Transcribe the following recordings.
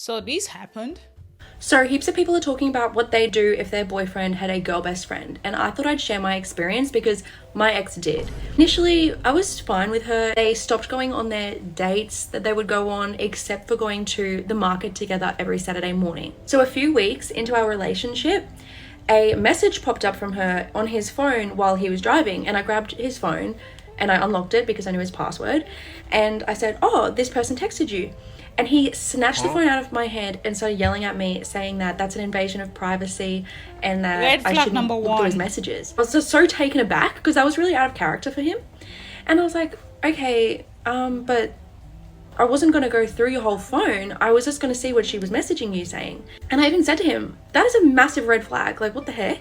So this happened. So, heaps of people are talking about what they do if their boyfriend had a girl best friend, and I thought I'd share my experience because my ex did. Initially, I was fine with her. They stopped going on their dates that they would go on, except for going to the market together every Saturday morning. So, a few weeks into our relationship, a message popped up from her on his phone while he was driving, and I grabbed his phone and I unlocked it because I knew his password, and I said, "Oh, this person texted you." And he snatched the phone out of my hand and started yelling at me, saying that that's an invasion of privacy and that Red I flag number shouldn't look through his one. messages. I was just so taken aback because that was really out of character for him. And I was like, okay, but I wasn't going to go through your whole phone. I was just going to see what she was messaging you saying. And I even said to him, that is a massive red flag. Like, what the heck?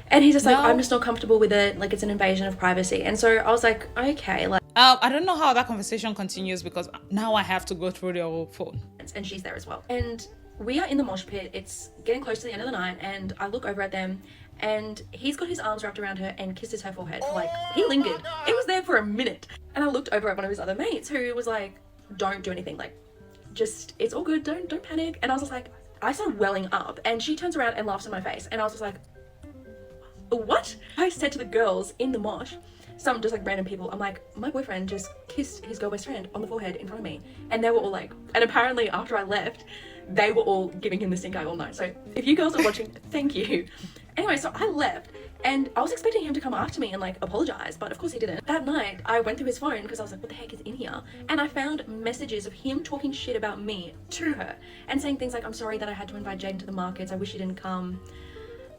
And he's just like, I'm No. just not comfortable with it. Like, it's an invasion of privacy. And so I was like, okay, like, I don't know how that conversation continues because now I have to go through the whole phone. and she's there as well. And we are in the mosh pit. It's getting close to the end of the night, and I look over at them, and he's got his arms wrapped around her and kisses her forehead. Like, he lingered. It was there for a minute. And I looked over at one of his other mates who was like, don't do anything. Like, just, it's all good. Don't panic. And I was just like, I started welling up, and she turns around and laughs in my face. And I was just like, what? I said to the girls in the mosh, some just like random people, I'm like, my boyfriend just kissed his girl best friend on the forehead in front of me. And they were all like, and apparently after I left, they were all giving him the stink eye all night. So if you girls are watching, thank you. Anyway, so I left and I was expecting him to come after me and like apologize, but of course he didn't. That night, I went through his phone because I was like, what the heck is in here? And I found messages of him talking shit about me to her and saying things like, I'm sorry that I had to invite Jaden to the markets. I wish he didn't come.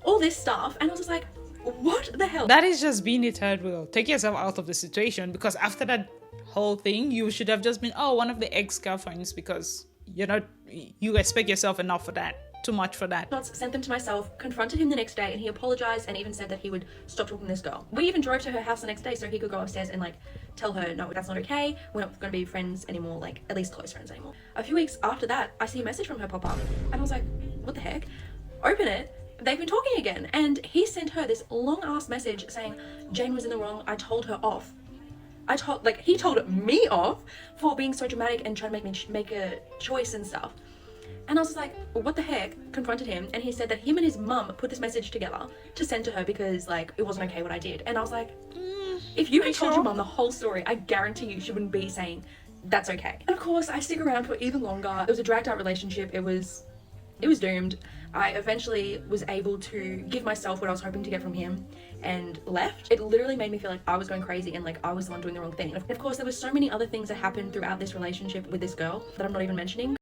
All this stuff. And I was just like, what the hell? That is just being a third wheel. Take yourself out of the situation because after that whole thing, you should have just been, oh, one of the ex-girlfriends because you respect yourself enough for that. Too much for that. Sent them to myself, confronted him the next day, and he apologized and even said that he would stop talking to this girl. We even drove to her house the next day so he could go upstairs and like tell her, no, that's not okay. We're not going to be friends anymore, like at least close friends anymore. A few weeks after that, I see a message from her pop up, and I was like, what the heck? Open it. They've been talking again, and he sent her this long ass message saying Jane was in the wrong. I told her off. He told me off for being so dramatic and trying to make me make a choice and stuff. And I was just like, what the heck? Confronted him, and he said that him and his mum put this message together to send to her because like it wasn't okay what I did. And I was like, if you had told your mum the whole story, I guarantee you she wouldn't be saying that's okay. And of course, I stick around for even longer. It was a dragged out relationship. It was doomed. I eventually was able to give myself what I was hoping to get from him and left. It literally made me feel like I was going crazy and like I was the one doing the wrong thing. And of course, there were so many other things that happened throughout this relationship with this girl that I'm not even mentioning.